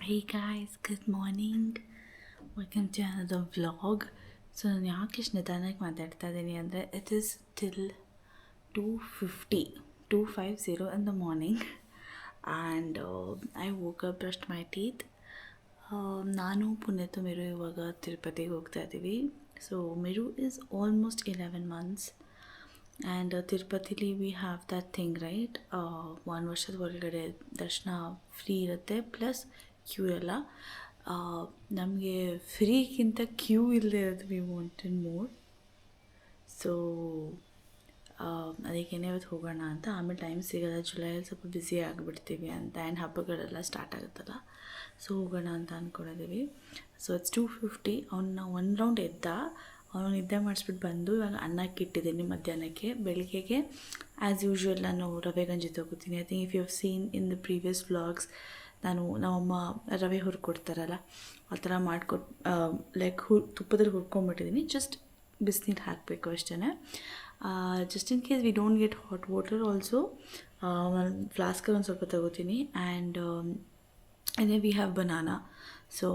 Hey guys, good morning. Welcome to another vlog. So ನಾನು ಯಾಕೆ ಇಷ್ಟು ನಿಧಾನಕ್ಕೆ ಮಾತಾಡ್ತಾ ಇದ್ದೀನಿ ಅಂದರೆ it is till 2:50 in the morning and I woke up, brushed my teeth. ನಾನು ಪುನೀತ್ ಮಿರು ಇವಾಗ ತಿರುಪತಿಗೆ ಹೋಗ್ತಾ ಇದ್ದೀವಿ. So Miru is almost 11 months and ತಿರುಪತಿಲಿ we have that thing right, 1 ವರ್ಷದ ಒಳಗಡೆ ದರ್ಶನ ಫ್ರೀ ಇರುತ್ತೆ, ಪ್ಲಸ್ ಕ್ಯೂ ಎಲ್ಲ. ನಮಗೆ ಫ್ರೀಗಿಂತ ಕ್ಯೂ ಇಲ್ಲದೆ ಇರೋದು ವಿ ವಾಂಟೆಡ್ ಮೋರ್. ಸೊ ಅದಕ್ಕೇನೆ ಇವತ್ತು ಹೋಗೋಣ ಅಂತ. ಆಮೇಲೆ ಟೈಮ್ ಸಿಗೋಲ್ಲ, ಜುಲೈಯಲ್ಲಿ ಸ್ವಲ್ಪ ಬ್ಯುಸಿ ಆಗಿಬಿಡ್ತೀವಿ ಅಂತ, ಆ್ಯಂಡ್ ಹಬ್ಬಗಳೆಲ್ಲ ಸ್ಟಾರ್ಟ್ ಆಗುತ್ತಲ್ಲ, ಸೊ ಹೋಗೋಣ ಅಂತ ಅಂದ್ಕೊಂಡಿದ್ದೀವಿ. So it's 2:50. ಅವನ್ನ 1 ರೌಂಡ್ ಎದ್ದ, ಅವನು ನಿದ್ದೆ ಮಾಡಿಸ್ಬಿಟ್ಟು ಬಂದು ಇವಾಗ ಅನ್ನಕ್ಕೆ ಇಟ್ಟಿದ್ದೀನಿ ಮಧ್ಯಾಹ್ನಕ್ಕೆ. ಬೆಳಿಗ್ಗೆಗೆ ಆ್ಯಸ್ ಯೂಶ್ವಲ್ ನಾನು ರವೆ ಗಂಜಿ ತೊಗೋತೀನಿ. I think if you have seen in the previous vlogs, ನಮ್ಮಮ್ಮ ರವೆ ಹುರ್ಕೊಡ್ತಾರಲ್ಲ ಆ ಥರ ಮಾಡ್ಕೊಟ್ಟು ಲೈಕ್ ತುಪ್ಪದಲ್ಲಿ ಹುರ್ಕೊಂಬಿಟ್ಟಿದ್ದೀನಿ. ಜಸ್ಟ್ ಬಿಸಿನೀರು ಹಾಕಬೇಕು ಅಷ್ಟೇ. Just in case we don't get hot water also ಒಂದು ಫ್ಲಾಸ್ಕಲ್ಲಿ ಒಂದು ಸ್ವಲ್ಪ ತಗೋತೀನಿ. And any we have banana. So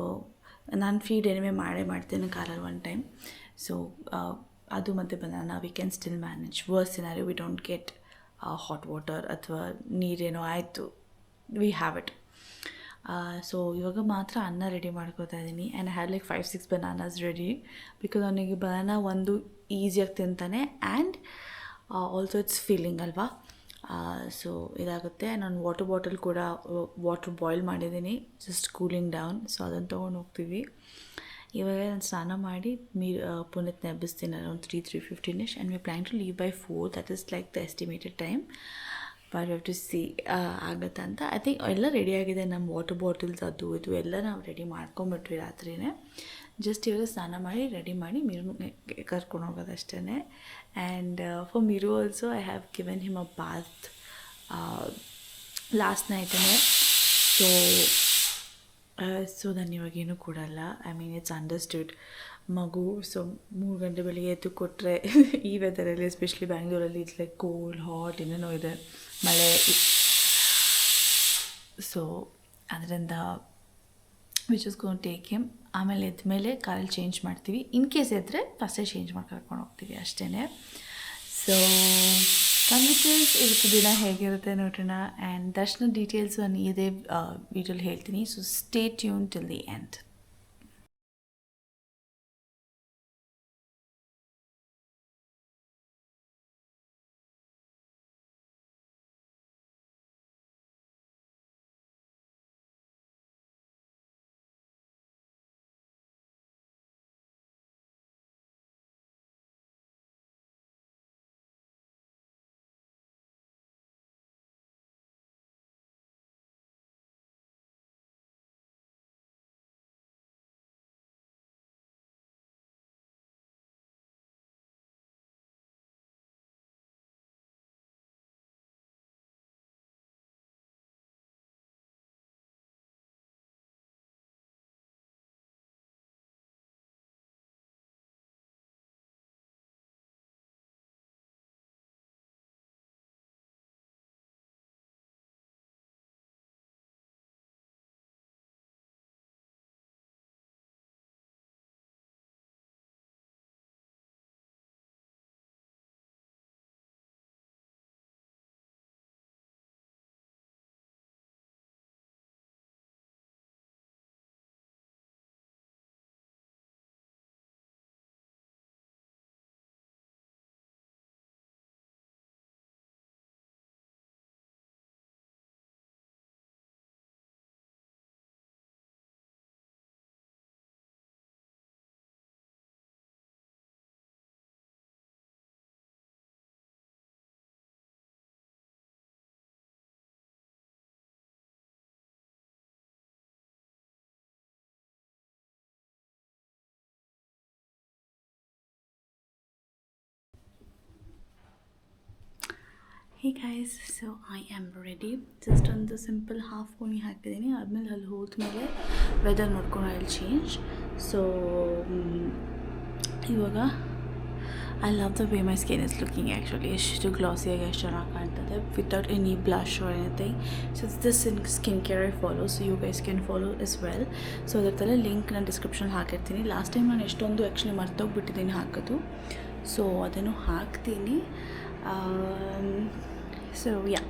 ನಾನು ಫೀಡ್ ಎನಿವೆ ಮಾಡ್ತೇನೆ ಕಾರಲ್ಲಿ 1 time. ಸೊ ಅದು ಮತ್ತು banana we can still manage. Worst scenario we don't get hot water ಅಥವಾ ನೀರೇನೋ ಆಯಿತು, ವಿ ಹ್ಯಾವ್ ಇಟ್. ಸೊ ಇವಾಗ ಮಾತ್ರ ಅನ್ನ ರೆಡಿ ಮಾಡ್ಕೋತಾ ಇದ್ದೀನಿ. And I had like 5-6 bananas ready, because ಅವನಿಗೆ ಬನಾನಾ ಒಂದು ಈಸಿಯಾಗಿ ತಿಂತಾನೆ ಆ್ಯಂಡ್ ಆಲ್ಸೋ ಇಟ್ಸ್ ಫೀಲಿಂಗ್ ಅಲ್ವಾ. ಸೊ ಇದಾಗುತ್ತೆ. ನಾನು ವಾಟರ್ ಬಾಟಲ್ ಕೂಡ ವಾಟರ್ ಬಾಯ್ಲ್ ಮಾಡಿದ್ದೀನಿ, ಜಸ್ಟ್ ಕೂಲಿಂಗ್ ಡೌನ್. ಸೊ ಅದನ್ನು ತೊಗೊಂಡು ಹೋಗ್ತೀವಿ. ಇವಾಗ ನಾನು ಸ್ನಾನ ಮಾಡಿ ಪುನೀತ್ನ ಎಬ್ಬಿಸ್ತೀನಿ around 3:15ish, and we plan to leave by 4. That is like the estimated time. But have to see ಆಗುತ್ತೆ ಅಂತ. ಐ ಥಿಂಕ್ ಎಲ್ಲ ರೆಡಿಯಾಗಿದೆ. ನಮ್ಮ ವಾಟರ್ ಬಾಟಲ್ಸ್ ಅದು ಇದು ಎಲ್ಲ ನಾವು ರೆಡಿ ಮಾಡ್ಕೊಂಬಿಟ್ವಿ ರಾತ್ರಿಯೇ. ಜಸ್ಟ್ ಇವಾಗ ಸ್ನಾನ ಮಾಡಿ ರೆಡಿ ಮಾಡಿ ಮಿರು ಕರ್ಕೊಂಡು ಹೋಗೋದು ಅಷ್ಟೇ. And for Miru also I have given him a bath last ನೈಟೇ. ಸೊ ನಾನು ಇವಾಗೇನು ಕೊಡಲ್ಲ. ಐ ಮೀನ್ ಇಟ್ಸ್ ಅಂಡರ್ಸ್ಟುಡ್ ಮಗು. ಸೊ 3 ಗಂಟೆ ಬೆಳಿಗ್ಗೆ ಎದ್ದು ಕೊಟ್ಟರೆ ಈ ವೆದರಲ್ಲಿ, ಎಸ್ಪೆಷಲಿ ಬ್ಯಾಂಗ್ಳೂರಲ್ಲಿ ಇಟ್ಸ್ ಲೈಕ್ ಕೋಲ್ಡ್ ಹಾಟ್ ಏನೇನೋ ಇದೆ, ಮಳೆ. ಸೊ ಅದರಿಂದ which is gone take him. ಆಮೇಲೆ ಎದ್ಮೇಲೆ ಕಾರಲ್ಲಿ ಚೇಂಜ್ ಮಾಡ್ತೀವಿ. ಇನ್ ಕೇಸ್ ಇದ್ದರೆ ಫಸ್ಟೇ ಚೇಂಜ್ ಮಾಡಿ ಕರ್ಕೊಂಡು ಹೋಗ್ತೀವಿ ಅಷ್ಟೇ. ಸೊ ಕಂಪ್ಯೂಟರ್ಸ್ ಇವತ್ತು ದಿನ ಹೇಗಿರುತ್ತೆ ನೋಡೋಣ. ಆ್ಯಂಡ್ ದರ್ಶನ ಡೀಟೇಲ್ಸು ನಾನು ಇದೇ ವೀಡಿಯೋಲಿ ಹೇಳ್ತೀನಿ. So stay tune till the end. Hey guys, so I am ready. Just ಒಂದು ಸಿಂಪಲ್ ಹಾಫ್ ಪೋನಿ ಹಾಕಿದ್ದೀನಿ. ಆದಮೇಲೆ ಅಲ್ಲಿ ಹೋದ್ಮೇಲೆ ವೆದರ್ ನೋಡ್ಕೊಂಡು ಐ ವಿಲ್ ಚೇಂಜ್. ಸೊ ಇವಾಗ I love the way my skin is looking actually. ಎಷ್ಟು ಗ್ಲಾಸಿಯಾಗಿ ಎಷ್ಟು ಚೆನ್ನಾಗಿ ಕಾಣ್ತದೆ without any blush or anything. So it's this skin care I follow, so you guys can follow as well. So ಅದರದ್ದೆಲ್ಲ link ನಾನು ಡಿಸ್ಕ್ರಿಪ್ಷನಲ್ಲಿ ಹಾಕಿರ್ತೀನಿ. Last time ನಾನು ಎಷ್ಟೊಂದು ಆ್ಯಕ್ಚುಲಿ ಮರ್ತೋಗ್ಬಿಟ್ಟಿದ್ದೀನಿ ಹಾಕೋದು, ಸೊ ಅದನ್ನು ಹಾಕ್ತೀನಿ. So yeah,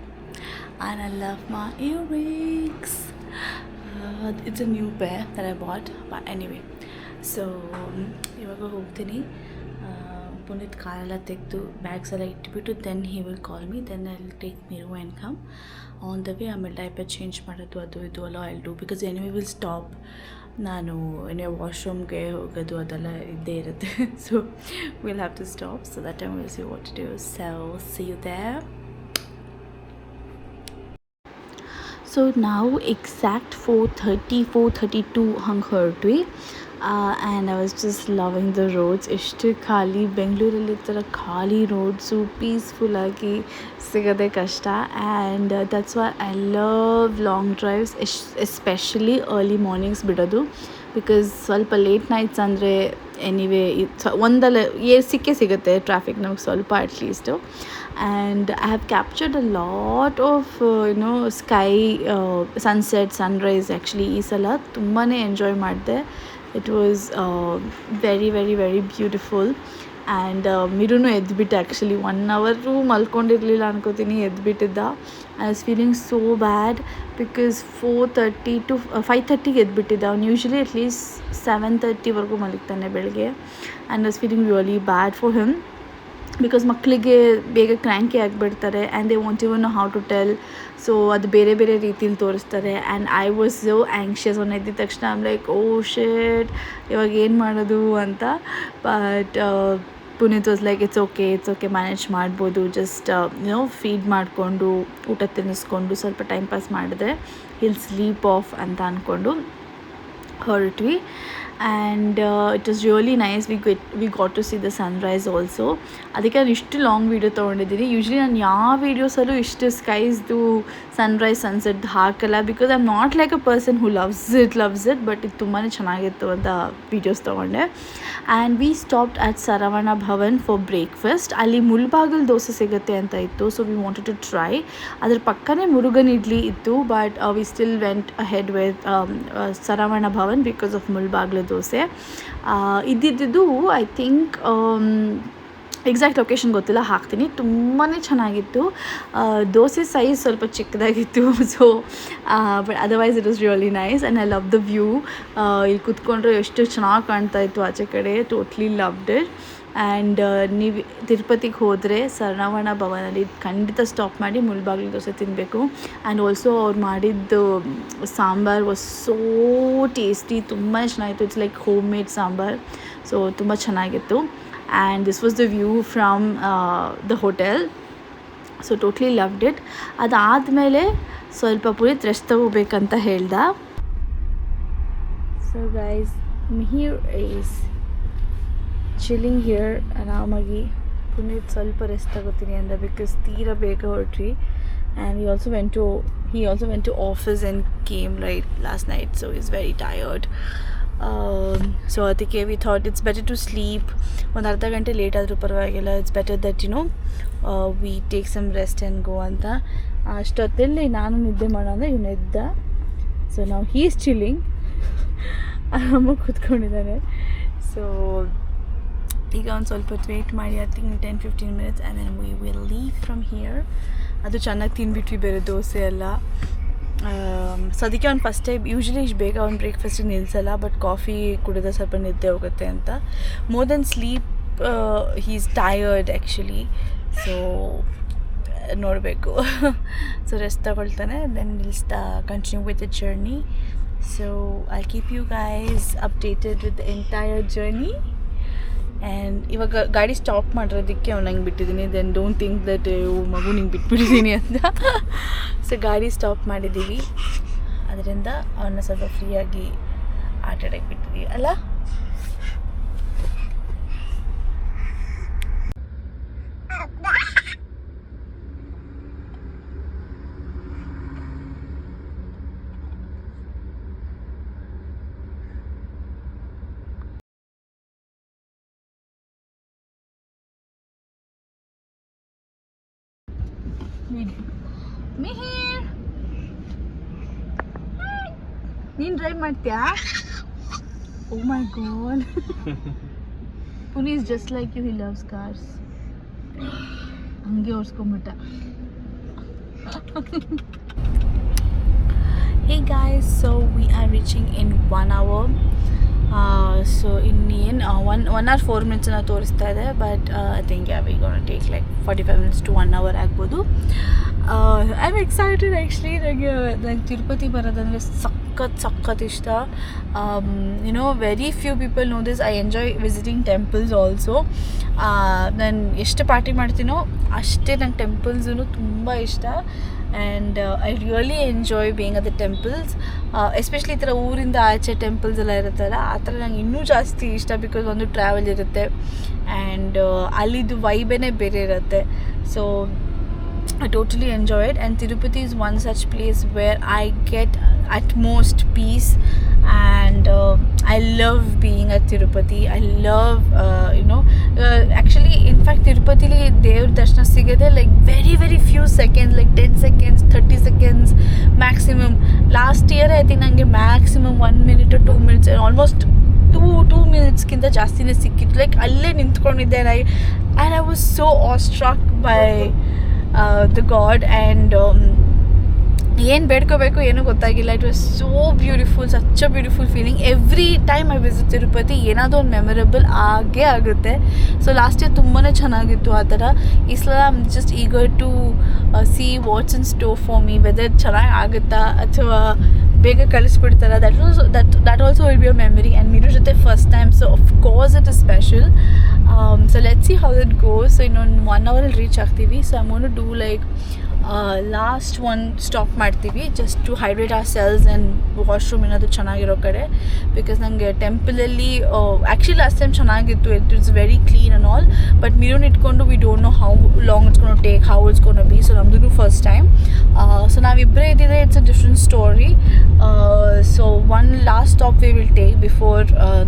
and I love my earrings. It's a new pair that I bought, but anyway. So ಇವಾಗ ಹೋಗ್ತೀನಿ. ಪುನೀತ್ ಕಾರೆಲ್ಲ ತೆಗೆದು ಬ್ಯಾಗ್ಸ್ ಎಲ್ಲ ಇಟ್ಬಿಟ್ಟು then he will call me, then I will take Miru and come on the way. ಆಮೇಲೆ diaper change ಮಾಡೋದು ಅದು ಇದು ಎಲ್ಲ I do, because anyway will stop. ನಾನು ಏನೇ ವಾಶ್ರೂಮ್ಗೆ ಹೋಗೋದು ಅದೆಲ್ಲ ಇದ್ದೇ ಇರುತ್ತೆ. So will have to stop, so that time will see what to do. So see you there. So ನಾವು ಎಕ್ಸಾಕ್ಟ್ 4:32 ಹಂಗೆ ಹೊರಟ್ವಿ. And I was just loving the roads. ಎಷ್ಟು ಖಾಲಿ, ಬೆಂಗಳೂರಲ್ಲಿ ಈ ಥರ ಖಾಲಿ ರೋಡ್ಸು ಪೀಸ್ಫುಲ್ಲಾಗಿ ಸಿಗೋದೇ ಕಷ್ಟ. And that's why I love long drives, especially early mornings ಬಿಡೋದು. ಬಿಕಾಸ್ ಸ್ವಲ್ಪ ಲೇಟ್ ನೈಟ್ಸ್ ಅಂದರೆ ಎನಿವೇ ಒಂದಲ್ಲ ಸಿಕ್ಕೇ ಸಿಗುತ್ತೆ ಟ್ರಾಫಿಕ್ ನಮಗೆ ಸ್ವಲ್ಪ at least. And I have captured a lot of sky sunset sunrise. Actually ಈ ಸಲ ತುಂಬಾ ಎಂಜಾಯ್ ಮಾಡಿದೆ. It was very very very beautiful. And ಮಿರುನು ಎದ್ಬಿಟ್ಟು ಆ್ಯಕ್ಚುಲಿ 1 hour ಮಲ್ಕೊಂಡಿರಲಿಲ್ಲ ಅನ್ಕೋತೀನಿ, ಎದ್ಬಿಟ್ಟಿದ್ದ. I was feeling so bad because 4:30 to 5:30 ಎದ್ಬಿಟ್ಟಿದ್ದ. ಅವ್ನು ಯೂಶ್ವಲಿ ಅಟ್ಲೀಸ್ಟ್ 7:30ವರೆಗೂ ಮಲಗ್ತಾನೆ ಬೆಳಗ್ಗೆ. And was feeling really bad for him because ಮಕ್ಕಳಿಗೆ ಬೇಗ ಕ್ರ್ಯಾಂಕಿ ಆಗಿಬಿಡ್ತಾರೆ and they want even know how to tell. So ಅದು ಬೇರೆ ಬೇರೆ ರೀತಿಲಿ ತೋರಿಸ್ತಾರೆ. And I was so anxious. ಅವ್ನು ಎದ್ದಿದ ತಕ್ಷಣ ಐಮ್ ಲೈಕ್ ಓ ಶಿಟ್, ಇವಾಗ ಏನು ಮಾಡೋದು ಅಂತ. But Puneeth was like it's okay manage ಮಾಡ್ಬೋದು, ಜಸ್ಟ್ ಫೀಡ್ ಮಾಡಿಕೊಂಡು ಊಟ ತಿನ್ನಿಸ್ಕೊಂಡು ಸ್ವಲ್ಪ ಟೈಮ್ ಪಾಸ್ ಮಾಡಿದ್ರೆ ಹಿಲ್ ಸ್ಲೀಪ್ ಆಫ್ ಅಂತ ಅಂದ್ಕೊಂಡು ಹೊರಟ್ವಿ. And it was really nice. We got to see the sunrise also. ಅದಕ್ಕೆ ನಾನು ಇಷ್ಟು ಲಾಂಗ್ ವೀಡಿಯೋ ತೊಗೊಂಡಿದ್ದೀನಿ. ಯೂಶ್ವಲಿ ನಾನು ಯಾವ ವೀಡಿಯೋಸಲ್ಲೂ ಇಷ್ಟು ಸ್ಕೈಸ್ದು ಸನ್ರೈಸ್ ಸನ್ಸೆಟ್ ಹಾಕಲ್ಲ, because I am not like a person who loves it. But ಇದು ತುಂಬಾ ಚೆನ್ನಾಗಿತ್ತು ಅಂತ ವೀಡಿಯೋಸ್ ತೊಗೊಂಡೆ. And we stopped at Saravana Bhavan for breakfast. ಅಲ್ಲಿ ಮುಳ್ಬಾಗಿಲು ದೋಸೆ ಸಿಗುತ್ತೆ ಅಂತ ಇತ್ತು, so we wanted to try. ಅದ್ರ ಪಕ್ಕನೇ ಮುರುಗನ್ ಇಡ್ಲಿ ಇತ್ತು, but we still went ahead with Saravana Bhavan because of Mulbagal dosa. ಇದ್ದಿದ್ದು ಐ ಥಿಂಕ್ ಎಕ್ಸಾಕ್ಟ್ ಲೊಕೇಶನ್ ಗೊತ್ತಿಲ್ಲ, ಹಾಕ್ತೀನಿ. ತುಂಬಾ ಚೆನ್ನಾಗಿತ್ತು. ದೋಸೆ ಸೈಜ್ ಸ್ವಲ್ಪ ಚಿಕ್ಕದಾಗಿತ್ತು. So but otherwise it was really nice and I love the view. ಇಲ್ಲಿ ಕೂತ್ಕೊಂಡ್ರೆ ಎಷ್ಟು ಚೆನ್ನಾಗಿ ಕಾಣ್ತಾ ಇತ್ತು ಆಚೆ ಕಡೆ. Totally loved it. ಆ್ಯಂಡ್ ನೀವು ತಿರುಪತಿಗೆ ಹೋದರೆ ಸರವಣ ಭವನಲ್ಲಿ ಖಂಡಿತ ಸ್ಟಾಪ್ ಮಾಡಿ ಮುಳ್ಬಾಗಿಲು ದೋಸೆ ತಿನ್ನಬೇಕು. ಆ್ಯಂಡ್ ಆಲ್ಸೋ ಅವ್ರು ಮಾಡಿದ್ದು ಸಾಂಬಾರ್ ವಾಸ್ ಸೋ ಟೇಸ್ಟಿ, ತುಂಬಾ ಚೆನ್ನಾಗಿತ್ತು. It's like home made sambar, so ತುಂಬ ಚೆನ್ನಾಗಿತ್ತು. And this was the view from the hotel. So totally loved it. ಅದಾದಮೇಲೆ ಸ್ವಲ್ಪ ಪುನೀತ್ ರೆಸ್ಟ್ ತಗೋಬೇಕಂತ ಹೇಳ್ದ. So guys, here is chilling here ಆರಾಮಾಗಿ. ಪುನೀತ್ ಸ್ವಲ್ಪ ರೆಸ್ಟ್ ತಗೋತೀನಿ ಅಂದ ಬಿಕಾಸ್ ತೀರಾ ಬೇಗ ಹೊರಟ್ರಿ. And he also went to office and came right last night, so he's very tired. So ಅದಕ್ಕೆ we thought it's better to sleep. ಒಂದು ಅರ್ಧ ಗಂಟೆ ಲೇಟ್ ಆದರೂ ಪರವಾಗಿಲ್ಲ, it's better that we take some rest and go ಅಂತ. ಅಷ್ಟೊತ್ತಲ್ಲಿ ನಾನು ನಿದ್ದೆ ಮಾಡೋ ಅಂದರೆ ಇವನು ಎದ್ದ. ಸೊ ನಾವು ಹೀಸ್ ಚಿಲ್ಲಿಂಗ್, ಆರಾಮಾಗಿ ಕೂತ್ಕೊಂಡಿದ್ದಾನೆ. ಸೊ ಈಗ ಒಂದು ಸ್ವಲ್ಪ ಹೊತ್ತು ವೇಟ್ ಮಾಡಿ, I think 10-15 minutes and then we will leave from here. ಅದು ಚೆನ್ನಾಗಿ ತಿಂದ್ಬಿಟ್ವಿ ಬೇರೆ ದೋಸೆ ಎಲ್ಲ. ಸೊ ಅದಕ್ಕೆ ಅವ್ನು ಫಸ್ಟ್ ಟೈಮ್ ಯೂಶ್ವಲಿ ಇಷ್ಟು ಬೇಗ ಅವ್ನು ಬ್ರೇಕ್ಫಾಸ್ಟಿಗೆ ನಿಲ್ಲಿಸಲ್ಲ, ಬಟ್ ಕಾಫಿ ಕುಡಿದ್ರೆ ಸ್ವಲ್ಪ ನಿದ್ದೆ ಹೋಗುತ್ತೆ ಅಂತ. More then sleep he is tired actually. So ನೋಡಬೇಕು. ಸೊ ರೆಸ್ಟ್ ತಗೊಳ್ತಾನೆ, then will continue with the journey. So I keep you guys updated with the entire journey. And ಇವಾಗ ಗಾಡಿ ಸ್ಟಾಪ್ ಮಾಡಿರೋದಕ್ಕೆ ಅವ್ನು ಹಂಗೆ ಬಿಟ್ಟಿದ್ದೀನಿ. ದೆನ್ ಡೋಂಟ್ ಥಿಂಕ್ ದಟ್ ಮಗು ನಿಂಗೆ ಬಿಟ್ಬಿಟ್ಟಿದ್ದೀನಿ ಅಂತ. ಸೊ ಗಾಡಿ ಸ್ಟಾಪ್ ಮಾಡಿದ್ದೀವಿ, ಅದರಿಂದ ಅವನ್ನ ಸ್ವಲ್ಪ ಫ್ರೀಯಾಗಿ ಆಟಾಡಕ್ಕೆ ಬಿಟ್ಟಿದ್ದೀವಿ ಅಲ್ಲ. ಮಿಹಿರ್ ನೀನು ಡ್ರೈವ್ ಮಾಡ್ತೀಯಾ? Oh my God, Puni is just like you, he loves cars. ಹಂಗೆ ಓಡಿಸ್ಕೊಂಬಿಟ್ಟ. Hey guys, so we are reaching in 1 hour. So ಇನ್ನೇನು 1 hour 4 minutes ತೋರಿಸ್ತಾ ಇದೆ, but I think we gonna take like 45 minutes to 1 hour ಆಗ್ಬೋದು. I am excited actually. ನಂಗೆ ತಿರುಪತಿ ಬರೋದಂದರೆ ಸಖತ್ ಇಷ್ಟ. Very few people know this. I enjoy visiting temples also. ನಾನು ಎಷ್ಟು ಪಾರ್ಟಿ ಮಾಡ್ತೀನೋ ಅಷ್ಟೇ ನಂಗೆ ಟೆಂಪಲ್ಸೂ ತುಂಬ ಇಷ್ಟ. And I really enjoy being at the temples. Especially ಈ ಥರ ಊರಿಂದ ಆಚೆ ಟೆಂಪಲ್ಸ್ ಎಲ್ಲ ಇರುತ್ತಲ್ಲ, ಆ ಥರ ನಂಗೆ ಇನ್ನೂ ಜಾಸ್ತಿ ಇಷ್ಟ. ಬಿಕಾಸ್ ಒಂದು ಟ್ರಾವೆಲ್ ಇರುತ್ತೆ ಆ್ಯಂಡ್ ಅಲ್ಲಿದ್ದು ವೈಬೇನೇ ಬೇರೆ ಇರುತ್ತೆ. So I totally enjoy it, and Tirupati is one such place where I get at most peace, and I love being at Tirupati. I love actually in fact Tirupati li devar darshana sigade like very few seconds, like 10 seconds, 30 seconds maximum. Last year I think nange maximum 1 minute or 2 minutes, and almost 2 minutes ಕಿಂತ ಜಾಸ್ತಿನೇ ಸಿಕ್ಕಿತ್ತು. Like ಅಲ್ಲೇ ನಿಂತ್ಕೊಂಡಿದ್ದೆ and I was so awestruck by the God, and ಏನು ಬೇಡ್ಕೋಬೇಕು ಏನೂ ಗೊತ್ತಾಗಿಲ್ಲ. It was so beautiful, such a beautiful feeling. Every time I visit Tirupati ಏನಾದರೂ ಒಂದು memorable ಆಗೇ ಆಗುತ್ತೆ. ಸೊ ಲಾಸ್ಟ್ ಇಯರ್ ತುಂಬಾ ಚೆನ್ನಾಗಿತ್ತು ಆ ಥರ. ಈ ಸಲ I am just eager to see what's in store for me, weather ಚೆನ್ನಾಗಿ ಆಗುತ್ತಾ ಅಥವಾ ಬೇಗ ಕಳಿಸ್ಬಿಡ್ತಾರ. That also will be a memory. And Miru ಜೊತೆ first time, so of course it is special. So let's see how it goes. So ಇನ್ನೊಂದು 1 hour reach ಆಗ್ತೀವಿ. So I want to do like last ಒಂದು stop ಮಾಡ್ತೀವಿ just to hydrate ourselves and washroom ಏನಾದರೂ ಚೆನ್ನಾಗಿರೋ ಕಡೆ. Because ನನಗೆ ಟೆಂಪಲಲ್ಲಿ actually last time ಚೆನ್ನಾಗಿತ್ತು, it it's very clean and all. But ಮಿರೋನ್ ಇಟ್ಕೊಂಡು we don't know how long it's gonna take, how it's gonna be. So ನಮ್ಮದು first time. So ನಾವಿಬ್ಬರೇ ಇದ್ದಿದ್ರೆ it's a different story. So one last stop we will take before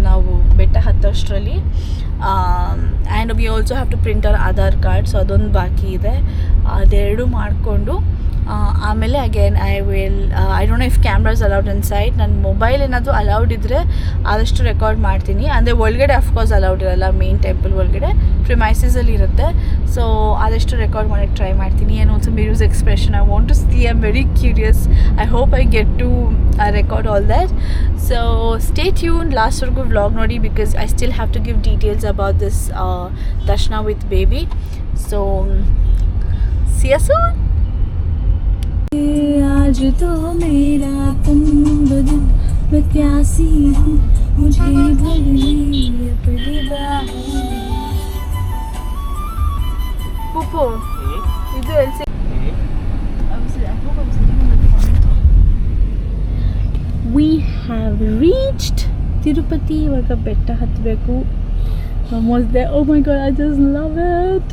ನಾವು ಬೆಟ್ಟ ಹತ್ತಷ್ಟರಲ್ಲಿ. And we also have to print our Aadhaar card. So ಅದೊಂದು ಬಾಕಿ ಇದೆ. ಅದೆರಡು ಮಾಡಿಕೊಂಡು ಆಮೇಲೆ again I don't no if cameras allowed inside. ನನ್ನ ಮೊಬೈಲ್ ಏನಾದರೂ ಅಲೌಡ್ ಇದ್ದರೆ ಆದಷ್ಟು ರೆಕಾರ್ಡ್ ಮಾಡ್ತೀನಿ. ಅಂದರೆ ಒಳಗಡೆ ಅಫ್ಕೋರ್ಸ್ ಅಲೌಡ್ ಇರಲ್ಲ, ಮೇನ್ ಟೆಂಪಲ್ ಒಳಗಡೆ ಪ್ರಿಮೈಸಸಲ್ಲಿ ಇರುತ್ತೆ. ಸೊ ಆದಷ್ಟು ರೆಕಾರ್ಡ್ ಮಾಡೋಕ್ಕೆ ಟ್ರೈ ಮಾಡ್ತೀನಿ. And also Miru's expression I want to see. I am very curious. I hope I get to record all that. So stay tune, ಲಾಸ್ಟ್ವರೆಗೂ ವ್ಲಾಗ್ ನೋಡಿ, because I still have to give details about this darshana with baby. So see you soon. आज तो मेरा तुम बदन मैं प्यासी हूँ, मुझे भर ले अपनी बाहों. Pupo, ಇದು ಎಲ್ಲಿ we have reached Tirupati. ಇವಾಗ ಬೆಟ್ಟ ಹತ್ತಬೇಕು. Almost there. Oh my god, I just love it.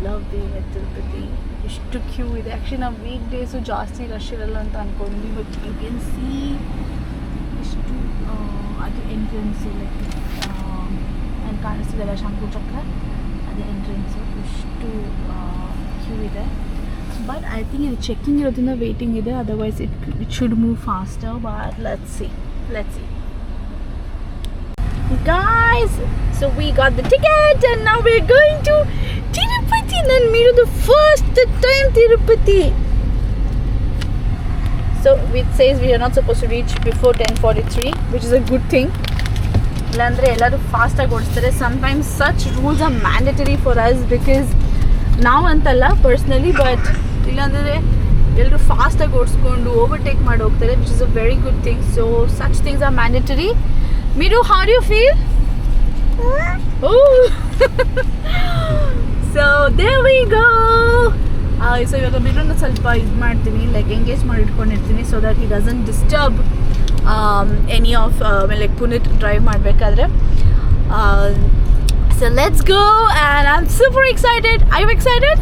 love being at Tirupati. ಎಷ್ಟು ಕ್ಯೂ ಇದೆ. ಆ್ಯಕ್ಚುಲಿ ನಾವು ವೀಕ್ ಡೇಸು ಜಾಸ್ತಿ ರಶ್ ಇರಲ್ಲ ಅಂತ ಅಂದ್ಕೊಂಡ್ವಿ, ಬಟ್ ಯು ಕ್ಯಾನ್ ಸಿ ಎಷ್ಟು ಅದು ಎಂಟ್ರೆನ್ಸು ಲೈಕ್ ಅಲ್ಲಿ ಕಾಣಿಸ್ತಿದೆಲ್ಲ ಶಂಕು ಚಕ್ರ, ಅದು ಎಂಟ್ರೆನ್ಸು. ಎಷ್ಟು ಕ್ಯೂ ಇದೆ. ಬಟ್ ಐ ಥಿಂಕ್ ಇದು ಚೆಕ್ಕಿಂಗ್ ಇರೋದ್ರಿಂದ ವೇಟಿಂಗ್ ಇದೆ, otherwise it should move faster. But let's see. Guys, so we got the ticket and now we're going to Tirupati. Nan meeru the first time Tirupati. So it says we are not supposed to reach before 10:43, which is a good thing. Illandre ellaru fast agi odistare. Sometimes such rules are mandatory for us because now antalla personally, but illandre ellaru fast agi odiskondu overtake ಮಾಡಿ ಹೋಗ್ತಾರೆ, which is a very good thing. So such things are mandatory. Miru, how do you feel? Oh. So there we go. So ಇವಾಗ ಮಿರುನ ಸ್ವಲ್ಪ ಇದು ಮಾಡ್ತೀನಿ, like engage ಮಾಡಿ ಇಟ್ಕೊಂಡಿರ್ತೀನಿ, so that he doesn't disturb any of like Puneeth drive ಮಾಡಬೇಕಾದ್ರೆ. So let's go and I'm super excited. Are you excited?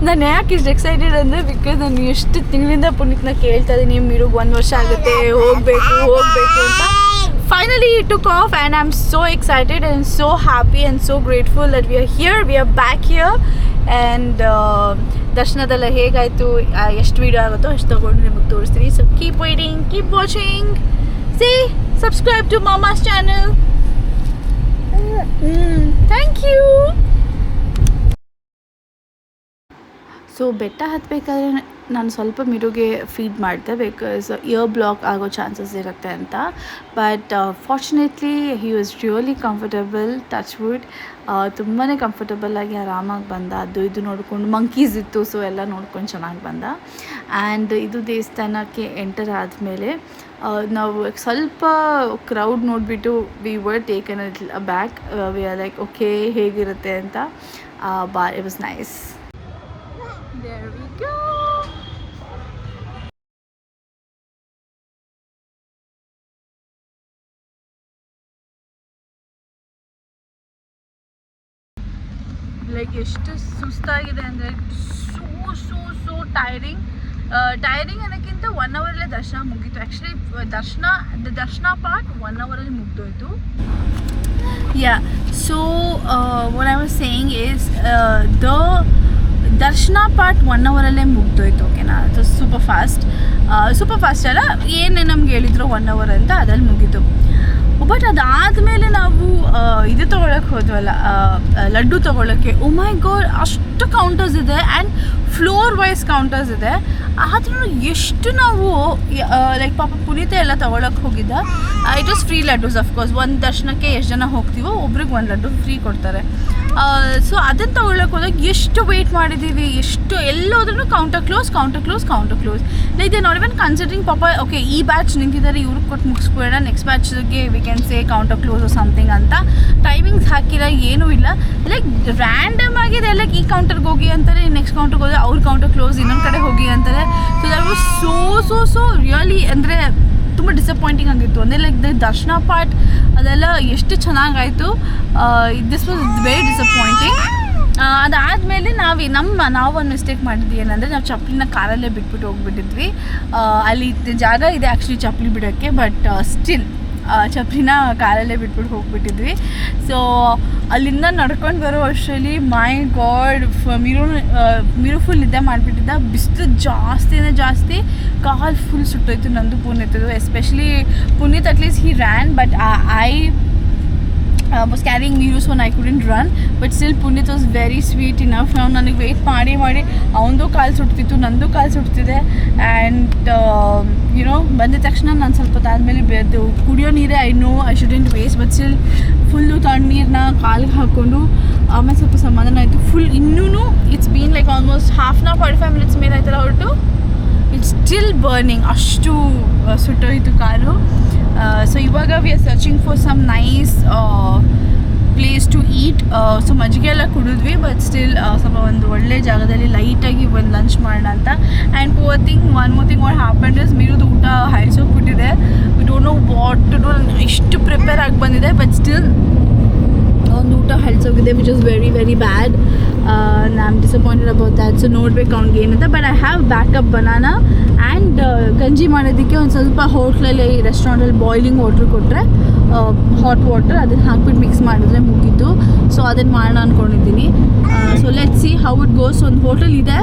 ನಾನು ಯಾಕೆ ಇಷ್ಟು ಎಕ್ಸೈಟೆಡ್ ಅಂದರೆ ಬಿಕಾಸ್ ನಾನು ಎಷ್ಟು ತಿಂಗಳಿಂದ ಪುನೀತ್ನ ಕೇಳ್ತಾ ಇದ್ದೀನಿ, ಮಿರುಗೆ 1 ವರ್ಷ ಆಗುತ್ತೆ ಹೋಗಬೇಕು ಅಂತ. finally it took off and I'm so excited and so happy and so grateful that we are here, we are back here. And ದರ್ಶನದೆಲ್ಲ ಹೇಗಾಯಿತು, ಎಷ್ಟು ವೀಡಿಯೋ ಆಗುತ್ತೋ ಅಷ್ಟು ತೊಗೊಂಡು ನಿಮಗೆ ತೋರಿಸ್ತೀವಿ. So keep waiting, keep watching, see subscribe to Mama's channel. Thank you. So ಬೆಟ್ಟ ಹತ್ತಬೇಕಾದ್ರೆ ನಾನು ಸ್ವಲ್ಪ ಮಿರುಗೆ ಫೀಡ್ ಮಾಡಿದೆ ಬಿಕಾಸ್ ಇಯರ್ ಬ್ಲಾಕ್ ಆಗೋ ಚಾನ್ಸಸ್ ಇರುತ್ತೆ ಅಂತ. But fortunately he was really comfortable, touch wood. ತುಂಬಾ ಕಂಫರ್ಟಬಲ್ಲಾಗಿ ಆರಾಮಾಗಿ ಬಂದ. ಅದು ಇದು ನೋಡಿಕೊಂಡು ಮಂಕೀಸ್ ಇತ್ತು, ಸೊ ಎಲ್ಲ ನೋಡ್ಕೊಂಡು ಚೆನ್ನಾಗಿ ಬಂದ. ಆ್ಯಂಡ್ ಇದು ದೇವಸ್ಥಾನಕ್ಕೆ ಎಂಟರ್ ಆದಮೇಲೆ ನಾವು ಸ್ವಲ್ಪ ಕ್ರೌಡ್ ನೋಡಿಬಿಟ್ಟು we were taken aback. We are like okay ಹೇಗಿರುತ್ತೆ ಅಂತ. It was nice. There we go. Like ಎಷ್ಟು ಸುಸ್ತಾಗಿದೆ ಅಂದರೆ ಸೋ ಟೈರಿಂಗ್. ಟೈರಿಂಗ್ ಅನ್ನೋಕ್ಕಿಂತ 1 ಅವರಲ್ಲೇ ದರ್ಶನ ಮುಗೀತು. ಆ್ಯಕ್ಚುಲಿ ದರ್ಶನ ಪಾರ್ಟ್ 1 ಅವರಲ್ಲಿ ಮುಗ್ದೋಯ್ತು. So what I was saying is darshana part 1 ಅವರಲ್ಲೇ ಮುಗ್ದೋಯ್ತು. ಓಕೆನಾ? ಅದು ಸೂಪರ್ ಫಾಸ್ಟ್ ಅಲ್ಲ, ಏನೇ ನಮ್ಗೆ ಹೇಳಿದ್ರು 1 ಅವರ್ ಅಂತ, ಅದ್ರಲ್ಲಿ ಮುಗೀತು. ಬಟ್ ಅದಾದಮೇಲೆ ನಾವು ಇದು ತೊಗೊಳಕ್ಕೆ ಹೋದ್ವಲ್ಲ, ಲಡ್ಡು ತೊಗೊಳಕ್ಕೆ. ಓ ಮೈ ಗಾಡ್, ಅಷ್ಟು ಕೌಂಟರ್ಸ್ ಇದೆ ಆ್ಯಂಡ್ ಫ್ಲೋರ್ ವೈಸ್ ಕೌಂಟರ್ಸ್ ಇದೆ. ಆದ್ರೂ ಎಷ್ಟು ನಾವು ಲೈಕ್ ಪಾಪ ಪುನೀತ ಎಲ್ಲ ತೊಗೊಳಕ್ಕೆ ಹೋಗಿದ್ದ. It was free laddus of course. ಒಂದು ದರ್ಶನಕ್ಕೆ ಎಷ್ಟು ಜನ ಹೋಗ್ತೀವೋ ಒಬ್ರಿಗೆ 1 ಲಡ್ಡು ಫ್ರೀ ಕೊಡ್ತಾರೆ. ಸೊ ಅದನ್ನು ತೊಗೊಳಕ್ಕೆ ಹೋದಾಗ ಎಷ್ಟು ವೆಯ್ಟ್ ಮಾಡಿದ್ದೀವಿ, ಎಷ್ಟು ಎಲ್ಲೋದ್ರೂ counter close. Like they not even considering ಪಾಪ ಓಕೆ ಈ ಬ್ಯಾಚ್ ನಿಂತಿದ್ದಾರೆ, ಇವ್ರಿಗೆ ಕೊಟ್ಟು ಮುಗಿಸ್ಬೇಡ, ನೆಕ್ಸ್ಟ್ ಬ್ಯಾಚ್ಗೆ we can say counter close something ಅಂತ ಟೈಮಿಂಗ್ಸ್ ಹಾಕಿಲ್ಲ, ಏನೂ ಇಲ್ಲ. ಲೈಕ್ ರ್ಯಾಂಡಮ್ ಆಗಿದೆ. ಲೈಕ್ ಈ ಕೌಂಟರ್ಗೆ ಹೋಗಿ ಅಂತಾರೆ, ನೆಕ್ಸ್ಟ್ ಕೌಂಟರ್ಗೆ ಹೋದರೆ ಅವ್ರ ಕೌಂಟರ್ ಕ್ಲೋಸ್, ಇನ್ನೊಂದು ಕಡೆ ಹೋಗಿ ಅಂತಾರೆ. So that was so really ಅಂದರೆ ತುಂಬ ಡಿಸಪಾಯಿಂಟಿಂಗ್ ಆಗಿತ್ತು. ಅಂದರೆ ಲೈಕ್ ದ ದರ್ಶನ ಪಾರ್ಟ್ ಅದೆಲ್ಲ ಎಷ್ಟು ಚೆನ್ನಾಗಾಯಿತು. This was very disappointing. ಅದಾದಮೇಲೆ ನಾವು ಒಂದು ಮಿಸ್ಟೇಕ್ ಮಾಡಿದ್ವಿ. ಏನಂದರೆ ನಾವು ಚಪ್ಪಲಿನ ಕಾರಲ್ಲೇ ಬಿಟ್ಬಿಟ್ಟು ಹೋಗ್ಬಿಟ್ಟಿದ್ವಿ. ಅಲ್ಲಿ ಜಾಗ ಇದೆ ಆ್ಯಕ್ಚುಲಿ ಚಪ್ಪಲಿ ಬಿಡೋಕ್ಕೆ, ಬಟ್ ಸ್ಟಿಲ್ ಚಪ್ಪಲಿನ ಕಾರಲ್ಲೇ ಬಿಟ್ಬಿಟ್ಟು ಹೋಗ್ಬಿಟ್ಟಿದ್ವಿ. ಸೊ ಅಲ್ಲಿಂದ ನಡ್ಕೊಂಡು ಬರೋ ಅಷ್ಟರಲ್ಲಿ ಮೈ ಗಾಡ್, ಮಿರು ಫುಲ್ ನಿದ್ದೆ ಮಾಡಿಬಿಟ್ಟಿದ್ದ. ಬಿಸಿಲು ಜಾಸ್ತಿ, ಕಾಲು ಫುಲ್ ಸುಟ್ಟೋಯ್ತು ನಂದು ಪುನೀತದು. Especially Puneeth at least he ran, but I was carrying Miru, so I couldn't run. But still Punit was very sweet enough. ನಾವು ನನಗೆ ವೆಯ್ಟ್ ಮಾಡಿ ಅವನದು ಕಾಲು ಸುಡ್ತಿತ್ತು, ನಂದು ಕಾಲು ಸುಡ್ತಿದೆ. ಆ್ಯಂಡ್ ಬಂದಿದ ತಕ್ಷಣ ನಾನು ಸ್ವಲ್ಪ ಹೊತ್ತಾದಮೇಲೆ ಕುಡಿಯೋ ನೀರೇ I know I shouldn't waste, but still full ತಣ್ಣೀರನ್ನ ಕಾಲಿಗೆ ಹಾಕ್ಕೊಂಡು ಆಮೇಲೆ ಸ್ವಲ್ಪ ಸಮಾಧಾನ ಆಯಿತು. ಫುಲ್ ಇನ್ನೂ it's been like almost 45 minutes ಮೇಲೆ ಆಯ್ತಲ್ಲ ಹೊರಟು. ಇಟ್ಸ್ ಸ್ಟಿಲ್ ಬರ್ನಿಂಗ್, ಅಷ್ಟು ಸುಟ್ಟೋಯಿತು ಕಾಲು. ಸೊ ಇವಾಗ we are searching for some nice place to eat. So ಮಜ್ಜಿಗೆ ಎಲ್ಲ ಕುಡಿದ್ವಿ, ಬಟ್ ಸ್ಟಿಲ್ ಸ್ವಲ್ಪ ಒಂದು ಒಳ್ಳೆ ಜಾಗದಲ್ಲಿ ಲೈಟಾಗಿ ಒಂದು ಲಂಚ್ ಮಾಡೋಣ ಅಂತ. And one more thing what happened is ಮಿರುದು ಊಟ ಹಾರಿಸೋಗ್ಬಿಟ್ಟಿದೆ. We don't know what to do. ಇಷ್ಟು ಪ್ರಿಪೇರ್ ಆಗಿ ಬಂದಿದೆ, ಬಟ್ ಸ್ಟಿಲ್ ಒಂದು ಊಟ ಹಳ್ಸೋಗಿದೆ, which is very very bad. I am disappointed about that. So ನೋಡ್ಬೇಕು ಅವ್ನಿಗೆ ಏನಂತ. But I have backup banana and ಗಂಜಿ ಮಾಡೋದಕ್ಕೆ ಒಂದು ಸ್ವಲ್ಪ ಹೋಟ್ಲಲ್ಲಿ ರೆಸ್ಟೋರೆಂಟಲ್ಲಿ ಬಾಯ್ಲಿಂಗ್ ವಾಟ್ರ್ ಕೊಟ್ಟರೆ, ಹಾಟ್ ವಾಟರ್ ಅದನ್ನು ಹಾಕ್ಬಿಟ್ಟು ಮಿಕ್ಸ್ ಮಾಡಿದ್ರೆ ಮುಗೀತು. ಸೊ ಅದನ್ನು ಮಾಡೋಣ ಅಂದ್ಕೊಂಡಿದ್ದೀನಿ. So let see how it goes. ಒಂದು ಹೋಟೆಲ್ ಇದೆ,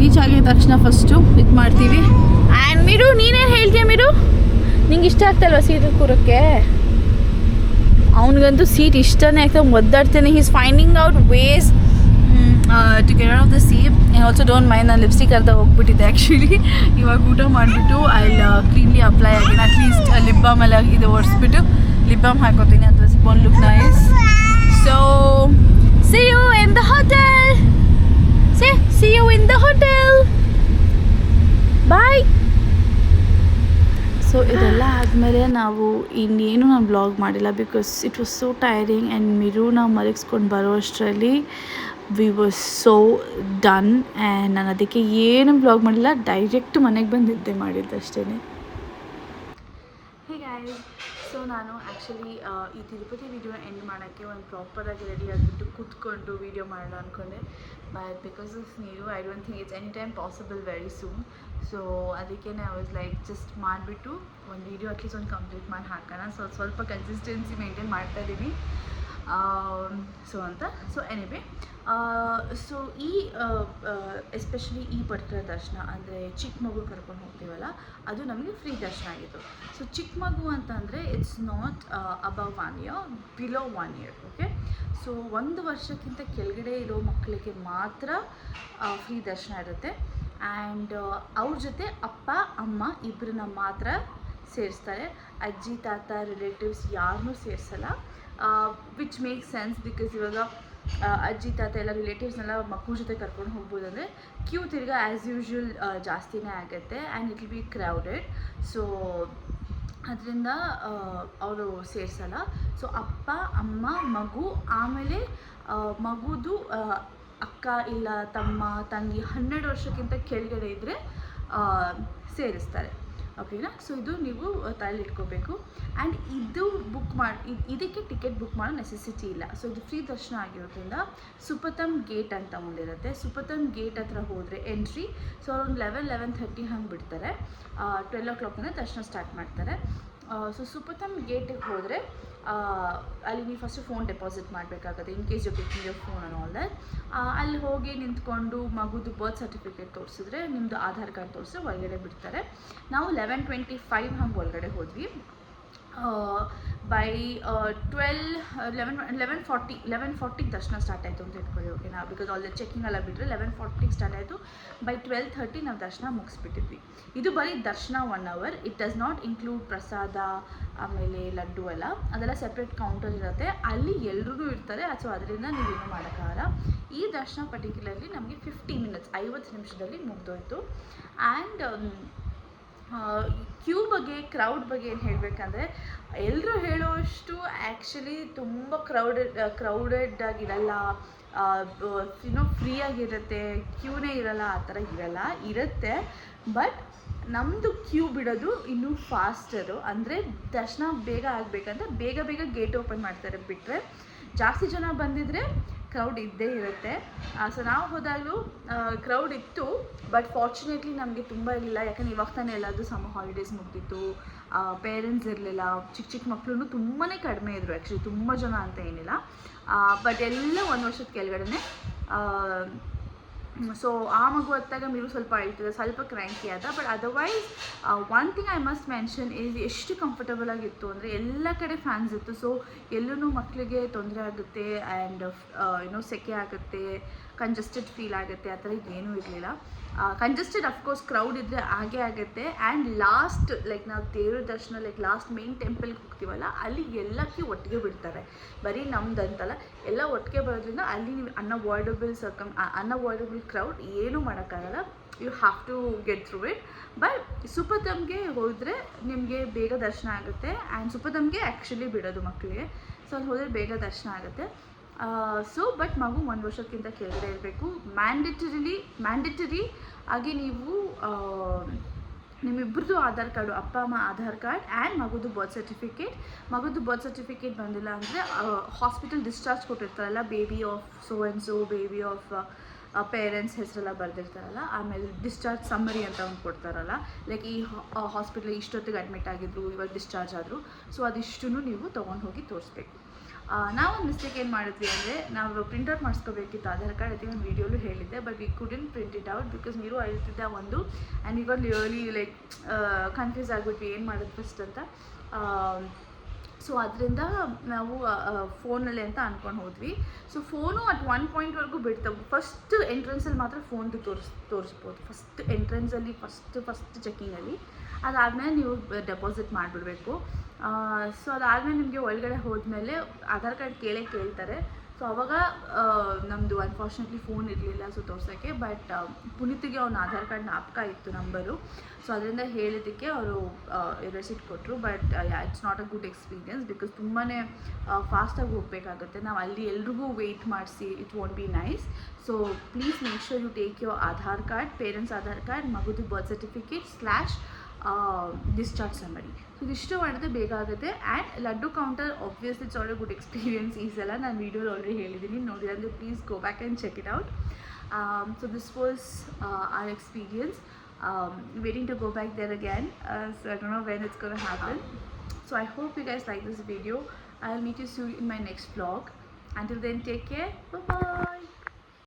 ರೀಚ್ ಆಗಿದ ತಕ್ಷಣ ಫಸ್ಟು ಇದು ಮಾಡ್ತೀವಿ. ಆ್ಯಂಡ್ ಮಿರು, ನೀನೇನು ಹೇಳ್ತೀಯ ಮಿರು? ನಿಂಗೆ ಇಷ್ಟ ಆಗ್ತಲ್ವ ಸೀಟಲ್ಲಿ ಕೂರೋಕ್ಕೆ? ಅವನಿಗಂತೂ ಸೀಟ್ ಇಷ್ಟನೇ ಆಗ್ತದೆ, ಒದ್ದಾಡ್ತೇನೆ. He's finding out ways to get out of the seat. And also don't mind, ನಾನು ಲಿಪ್ಸ್ಟಿಕ್ ಅರ್ಧ ಹೋಗ್ಬಿಟ್ಟಿದ್ದೆ ಆ್ಯಕ್ಚುಲಿ. ಇವಾಗ ಊಟ ಮಾಡಿಬಿಟ್ಟು ಐ ಕ್ಲೀನ್ಲಿ ಅಪ್ಲೈ ಆಗಿನ ಅಟ್ಲೀಸ್ಟ್ ಲಿಪ್ ಬಾಮ್ ಎಲ್ಲ ಇದು ಒರೆಸ್ಬಿಟ್ಟು ಲಿಪ್ ಬಾಮ್ ಹಾಕೋತೀನಿ. ಅದು ಸ್ಪೋನ್ look nice. So see you in the hotel. See you in the hotel. Bye. So ಇದೆಲ್ಲ ಆದಮೇಲೆ ನಾವು ಇನ್ನೇನು ನಾನು ಬ್ಲಾಗ್ ಮಾಡಿಲ್ಲ, because it was so tiring. And ಮಿರುನ ಮಲಗಿಸ್ಕೊಂಡು ಬರೋ ಅಷ್ಟರಲ್ಲಿ we was so done. And ನಾನು ಅದಕ್ಕೆ ಏನು ಬ್ಲಾಗ್ ಮಾಡಿಲ್ಲ, ಡೈರೆಕ್ಟ್ ಮನೆಗೆ ಬಂದು ನಿದ್ದೆ ಮಾಡಿದ್ದು ಅಷ್ಟೇ. ಹೇ ಗಾಯ್ಸ್, ಸೊ ನಾನು ಆ್ಯಕ್ಚುಲಿ ಈ ತಿರುಪತಿ ವೀಡಿಯೋನ ಎಂಡ್ ಮಾಡೋಕ್ಕೆ ಒಂದು ಪ್ರಾಪರಾಗಿ ರೆಡಿ ಆಗಿಬಿಟ್ಟು ಕೂತ್ಕೊಂಡು ವೀಡಿಯೋ ಮಾಡೋಣ ಅಂದ್ಕೊಂಡೆ, ಬಟ್ ಬಿಕಾಸ್ ಆಫ್ ನೀವು I don't think it's any time possible very soon. So ಅದಕ್ಕೆ ಐ ವಾಸ್ ಲೈಕ್ ಜಸ್ಟ್ ಮಾಡಿಬಿಟ್ಟು ಒಂದು ವೀಡಿಯೋ ಅಟ್ಲೀಸ್ಟ್ ಒಂದು ಕಂಪ್ಲೀಟ್ ಮಾಡಿ ಹಾಕೋಣ. ಸ್ವಲ್ಪ ಕನ್ಸಿಸ್ಟೆನ್ಸಿ ಮೇಂಟೈನ್ ಮಾಡ್ತಾಯಿದ್ದೀನಿ. ಸೊ ಎನಿವೆ, ಸೊ ಈ ಎಸ್ಪೆಷಲಿ ಈ ಪರ್ಟಿಕ್ಯುಲರ್ ದರ್ಶನ ಅಂದರೆ ಚಿಕ್ಕ ಮಗು ಕರ್ಕೊಂಡು ಹೋಗ್ತೀವಲ್ಲ, ಅದು ನಮಗೆ ಫ್ರೀ ದರ್ಶನ ಆಗಿತ್ತು. ಸೊ ಚಿಕ್ಕ ಮಗು ಅಂತಂದರೆ it's not above 1 year, below 1 year. Okay, so 1 ವರ್ಷಕ್ಕಿಂತ ಕೆಳಗಡೆ ಇರೋ ಮಕ್ಕಳಿಗೆ ಮಾತ್ರ ಫ್ರೀ ದರ್ಶನ ಇರುತ್ತೆ. ಆ್ಯಂಡ್ ಅವ್ರ ಜೊತೆ ಅಪ್ಪ ಅಮ್ಮ ಇಬ್ಬರನ್ನ ಮಾತ್ರ ಸೇರಿಸ್ತಾರೆ. ಅಜ್ಜಿ ತಾತ ರಿಲೇಟಿವ್ಸ್ ಯಾರನ್ನೂ ಸೇರಿಸಲ್ಲ, ವಿಚ್ ಮೇಕ್ ಸೆನ್ಸ್. ಬಿಕಾಸ್ ಇವಾಗ ಅಜ್ಜಿ ತಾತ ಎಲ್ಲ ರಿಲೇಟಿವ್ಸ್ನೆಲ್ಲ ಮಕ್ಕಳ ಜೊತೆ ಕರ್ಕೊಂಡು ಹೋಗ್ಬೋದು ಅಂದರೆ ಕ್ಯೂ ತಿರ್ಗಾ ಆ್ಯಸ್ ಯೂಶ್ವಲ್ ಜಾಸ್ತಿನೇ ಆಗುತ್ತೆ and it will be crowded. So ಅದರಿಂದ ಅವರು ಸೇರಿಸಲ್ಲ. ಸೊ ಅಪ್ಪ ಅಮ್ಮ ಮಗು, ಆಮೇಲೆ ಮಗುದು ಅಕ್ಕ ಇಲ್ಲ ತಮ್ಮ ತಂಗಿ 12 ವರ್ಷಕ್ಕಿಂತ ಕೆಳಗಡೆ ಇದ್ದರೆ ಸೇರಿಸ್ತಾರೆ. ಓಕೆನಾ? ಸೊ ಇದು ನೀವು ತಲೆಯಲ್ಲಿ ಇಟ್ಕೋಬೇಕು. ಆ್ಯಂಡ್ ಇದು ಬುಕ್ ಮಾಡಿ ಇದಕ್ಕೆ ಟಿಕೆಟ್ ಬುಕ್ ಮಾಡೋ ನೆಸೆಸಿಟಿ ಇಲ್ಲ. ಸೊ ಇದು ಫ್ರೀ ದರ್ಶನ ಆಗಿರೋದ್ರಿಂದ ಸುಪಥಮ್ ಗೇಟ್ ಅಂತ ಒಂದಿರುತ್ತೆ. ಸುಪಥಮ್ ಗೇಟ್ ಹತ್ರ ಹೋದರೆ ಎಂಟ್ರಿ. ಸೊ ಅರೌಂಡ್ 11-11:30 ಹಂಗೆ ಬಿಡ್ತಾರೆ. 12 o'clock ದರ್ಶನ ಸ್ಟಾರ್ಟ್ ಮಾಡ್ತಾರೆ. ಸೊ ಸುಪಥಮ್ ಗೇಟಿಗೆ ಹೋದರೆ ಅಲ್ಲಿ ನೀವು ಫಸ್ಟು ಫೋನ್ ಡೆಪಾಸಿಟ್ ಮಾಡಬೇಕಾಗುತ್ತೆ, in case you taking your phone and all that. ಅಲ್ಲಿ ಹೋಗಿ ನಿಂತ್ಕೊಂಡು ಮಗುದು ಬರ್ತ್ ಸರ್ಟಿಫಿಕೇಟ್ ತೋರಿಸಿದ್ರೆ, ನಿಮ್ಮದು ಆಧಾರ್ ಕಾರ್ಡ್ ತೋರಿಸಿದ್ರೆ ಒಳಗಡೆ ಬಿಡ್ತಾರೆ. ನಾವು 11:25 ಹಂಗೆ ಒಳಗಡೆ ಹೋದ್ವಿ. ಬೈ 11:40 ದರ್ಶನ ಸ್ಟಾರ್ಟ್ ಆಯಿತು ಅಂತ ಇಟ್ಕೊಳ್ಳಿ. ಓಕೆನಾ? ಬಿಕಾಸ್ ಆಲ್ ಚೆಕಿಂಗ್ ಎಲ್ಲ ಬಿಟ್ಟರೆ 11:40 ಸ್ಟಾರ್ಟ್ ಆಯಿತು. ಬೈ 12:30 ನಾವು ದರ್ಶನ ಮುಗಿಸ್ಬಿಟ್ಟಿದ್ವಿ. ಇದು ಬರೀ ದರ್ಶನ 1 hour. It does not include ಪ್ರಸಾದ, ಆಮೇಲೆ ಲಡ್ಡು ಎಲ್ಲ, ಅದೆಲ್ಲ ಸೆಪ್ರೇಟ್ ಕೌಂಟರ್ ಇರುತ್ತೆ, ಅಲ್ಲಿ ಎಲ್ಲರೂ ಇರ್ತಾರೆ. ಸೊ ಅದರಿಂದ ನೀವೇನು ಮಾಡೋಕ್ಕಾಗಲ್ಲ. ಈ ದರ್ಶನ ಪರ್ಟಿಕ್ಯುಲರ್ಲಿ ನಮಗೆ 50 minutes 50 ನಿಮಿಷದಲ್ಲಿ ಮುಗಿದೋಯ್ತು. ಆ್ಯಂಡ್ ಕ್ಯೂ ಬಗ್ಗೆ, ಕ್ರೌಡ್ ಬಗ್ಗೆ ಏನು ಹೇಳಬೇಕಂದ್ರೆ, ಎಲ್ಲರೂ ಹೇಳೋಷ್ಟು ಆ್ಯಕ್ಚುಲಿ ತುಂಬ ಕ್ರೌಡೆಡ್ ಆಗಿರಲ್ಲ, ಫ್ರೀಯಾಗಿರುತ್ತೆ, ಕ್ಯೂನೇ ಇರಲ್ಲ, ಆ ಥರ ಇರುತ್ತೆ. ಬಟ್ ನಮ್ಮದು ಕ್ಯೂ ಬಿಡೋದು ಇನ್ನೂ ಫಾಸ್ಟರು. ಅಂದರೆ ದರ್ಶನ ಬೇಗ ಆಗಬೇಕಂದ್ರೆ ಬೇಗ ಗೇಟ್ ಓಪನ್ ಮಾಡ್ತಾರೆ. ಬಿಟ್ಟರೆ ಜಾಸ್ತಿ ಜನ ಬಂದಿದ್ದರೆ ಕ್ರೌಡ್ ಇದ್ದೇ ಇರುತ್ತೆ. ಸೊ ನಾವು ಹೋದಾಗಲೂ ಕ್ರೌಡ್ ಇತ್ತು, ಬಟ್ ಫಾರ್ಚುನೇಟ್ಲಿ ನಮಗೆ ತುಂಬ ಇರಲಿಲ್ಲ. ಯಾಕಂದರೆ ಇವಾಗ ತಾನೇ ಎಲ್ಲಾದರೂ ಸಮ್ಮರ್ ಹಾಲಿಡೇಸ್ ಮುಗ್ದಿತ್ತು, ಪೇರೆಂಟ್ಸ್ ಇರಲಿಲ್ಲ, ಚಿಕ್ಕ ಮಕ್ಕಳು ತುಂಬಾ ಕಡಿಮೆ ಇದ್ದರು. ಆ್ಯಕ್ಚುಲಿ ತುಂಬ ಜನ ಅಂತ ಏನಿಲ್ಲ, ಬಟ್ ಎಲ್ಲ 1 ವರ್ಷದ ಕೆಳಗಡೆ. ಸೊ ಆ ಮಗು ಹೊತ್ತಾಗ ಮೀರು ಸ್ವಲ್ಪ ಅಳ್ತಿದೆ, ಸ್ವಲ್ಪ ಕ್ರ್ಯಾಂಕಿ ಆದ. But otherwise one thing I must mention is ಎಷ್ಟು ಕಂಫರ್ಟಬಲ್ ಆಗಿತ್ತು ಅಂದರೆ ಎಲ್ಲ ಕಡೆ ಫ್ಯಾನ್ಸ್ ಇತ್ತು. ಸೊ ಎಲ್ಲೂ ಮಕ್ಕಳಿಗೆ ತೊಂದರೆ ಆಗುತ್ತೆ ಆ್ಯಂಡ್ ಸೆಕೆ ಆಗುತ್ತೆ, ಕಂಜೆಸ್ಟೆಡ್ ಫೀಲ್ ಆಗುತ್ತೆ, ಆ ಥರ ಏನೂ ಇರಲಿಲ್ಲ. ಕಂಜೆಸ್ಟೆಡ್ ಅಫ್ಕೋರ್ಸ್ ಕ್ರೌಡ್ ಇದ್ದರೆ ಹಾಗೇ ಆಗುತ್ತೆ. ಆ್ಯಂಡ್ ಲಾಸ್ಟ್ ಲೈಕ್ ನಾವು ದೇವ್ರ ದರ್ಶನ ಲಾಸ್ಟ್ ಮೇನ್ ಟೆಂಪಲ್ಗೆ ಹೋಗ್ತೀವಲ್ಲ, ಅಲ್ಲಿ ಎಲ್ಲಕ್ಕೆ ಒಟ್ಟಿಗೆ ಬಿಡ್ತಾರೆ. ಬರೀ ನಮ್ದಂತಲ್ಲ, ಎಲ್ಲ ಒಟ್ಟಿಗೆ ಬರೋದ್ರಿಂದ ಅಲ್ಲಿ ನೀವು ಅನ್ಅವಾಯ್ಡಬಲ್ ಕ್ರೌಡ್ ಏನೂ ಮಾಡೋಕ್ಕಾಗಲ್ಲ. You have to get through it. But ಸುಪಥಮ್ಗೆ ಹೋದರೆ ನಿಮಗೆ ಬೇಗ ದರ್ಶನ ಆಗುತ್ತೆ. ಆ್ಯಂಡ್ ಸುಪಥಮ್ಗೆ ಆ್ಯಕ್ಚುಲಿ ಬಿಡೋದು ಮಕ್ಕಳಿಗೆ. ಸೊ ಅಲ್ಲಿ ಹೋದರೆ ಬೇಗ ದರ್ಶನ ಆಗುತ್ತೆ. ಬಟ್ ಮಗು 1 ವರ್ಷಕ್ಕಿಂತ ಕೆಳಗಡೆ ಇರಬೇಕು. ಮ್ಯಾಂಡೇಟರಿ ಆಗಿ ನೀವು ನಿಮ್ಮಿಬ್ಬರದು ಆಧಾರ್ ಕಾರ್ಡು, ಅಪ್ಪ ಅಮ್ಮ ಆಧಾರ್ ಕಾರ್ಡ್ ಆ್ಯಂಡ್ ಮಗುದು ಬರ್ತ್ ಸರ್ಟಿಫಿಕೇಟ್ ಬಂದಿಲ್ಲ ಅಂದರೆ ಹಾಸ್ಪಿಟಲ್ ಡಿಸ್ಚಾರ್ಜ್ ಕೊಟ್ಟಿರ್ತಾರಲ್ಲ, baby of so and so, baby of parents ಹೆಸರೆಲ್ಲ ಬರೆದಿರ್ತಾರಲ್ಲ, ಆಮೇಲೆ ಡಿಸ್ಚಾರ್ಜ್ ಸಮ್ಮರಿ ಅಂತ ಒಂದು ಕೊಡ್ತಾರಲ್ಲ, ಲೈಕ್ ಈ ಹಾಸ್ಪಿಟ್ಲ್ ಇಷ್ಟೊತ್ತಿಗೆ ಅಡ್ಮಿಟ್ ಆಗಿದ್ರು, ಇವಾಗ ಡಿಸ್ಚಾರ್ಜ್ ಆದರು. ಸೊ ಅದಿಷ್ಟನ್ನು ನೀವು ತೊಗೊಂಡು ಹೋಗಿ ತೋರಿಸ್ಬೇಕು. ನಾವೊಂದು ಮಿಸ್ಟೇಕ್ ಏನು ಮಾಡಿದ್ವಿ ಅಂದರೆ, ನಾವು ಪ್ರಿಂಟ್ಔಟ್ ಮಾಡಿಸ್ಕೋಬೇಕಿತ್ತು ಆಧಾರ್ ಕಾರ್ಡ್. ಅದಕ್ಕೆ ನಾನು ವೀಡಿಯೋಲು ಹೇಳಿದ್ದೆ, but we couldn't print it out because ನೀವು ಅಳ್ತಿದ್ದ ಒಂದು. ಆ್ಯಂಡ್ ಈಗ ರಿಯಲಿ ಲೈಕ್ ಕನ್ಫ್ಯೂಸ್ ಆಗಿಬಿಟ್ವಿ ಏನು ಮಾಡೋದು ಫಸ್ಟ್ ಅಂತ. ಸೊ ಅದರಿಂದ ನಾವು ಫೋನಲ್ಲಿ ಅಂತ ಅಂದ್ಕೊಂಡು ಹೋದ್ವಿ. ಸೊ ಫೋನು ಅಟ್ 1 point ಬಿಡ್ತವೆ. ಫಸ್ಟ್ ಎಂಟ್ರೆನ್ಸಲ್ಲಿ ಮಾತ್ರ ಫೋನ್ದು ತೋರಿಸ್ಬೋದು. First ಎಂಟ್ರೆನ್ಸಲ್ಲಿ first ಚೆಕ್ಕಿಂಗಲ್ಲಿ. ಅದಾದಮೇಲೆ ನೀವು ಡೆಪಾಸಿಟ್ ಮಾಡಿಬಿಡ್ಬೇಕು. ಸೊ ಅದಾದಮೇಲೆ ನಿಮಗೆ ಒಳಗಡೆ ಹೋದ್ಮೇಲೆ ಆಧಾರ್ ಕಾರ್ಡ್ ಕೇಳ್ತಾರೆ. ಸೊ ಅವಾಗ ನಮ್ಮದು ಅನ್ಫಾರ್ಚುನೇಟ್ಲಿ ಫೋನ್ ಇರಲಿಲ್ಲ ಸೊ ತೋರ್ಸೋಕ್ಕೆ. ಬಟ್ ಪುನೀತಿಗೆ ಅವ್ನ ಆಧಾರ್ ಕಾರ್ಡ್ ಜ್ಞಾಪಕ ಇತ್ತು ನಂಬರು. ಸೊ ಅದರಿಂದ ಹೇಳಿದ್ದಕ್ಕೆ ಅವರು ರೆಸಿಟ್ ಕೊಟ್ಟರು. But it's not a good experience because ತುಂಬಾ ಫಾಸ್ಟಾಗಿ ಹೋಗಬೇಕಾಗುತ್ತೆ. ನಾವು ಅಲ್ಲಿ ಎಲ್ರಿಗೂ ವೆಯ್ಟ್ ಮಾಡಿಸಿ it won't be nice. So please make sure you take your Aadhaar card, parents Aadhaar card, ಮಗುದು birth certificate / discharge somebody. So ಇದಿಷ್ಟು ಮಾಡಿದ್ರೆ ಬೇಗ ಆಗುತ್ತೆ. And laddu counter obviously it's already good experience. ಈ ಸಲ ನಾನು ವೀಡಿಯೋಲಿ ಆಲ್ರೆಡಿ ಹೇಳಿದ್ದೀನಿ, ನೋಡಿದ್ರೆ ಅಂದರೆ please go back and check it out. So this was our experience. Waiting to go back there again. So I don't know when it's going to happen. So I hope you guys like this video. I'll meet you soon in my next vlog. Until then, take care. Bye bye.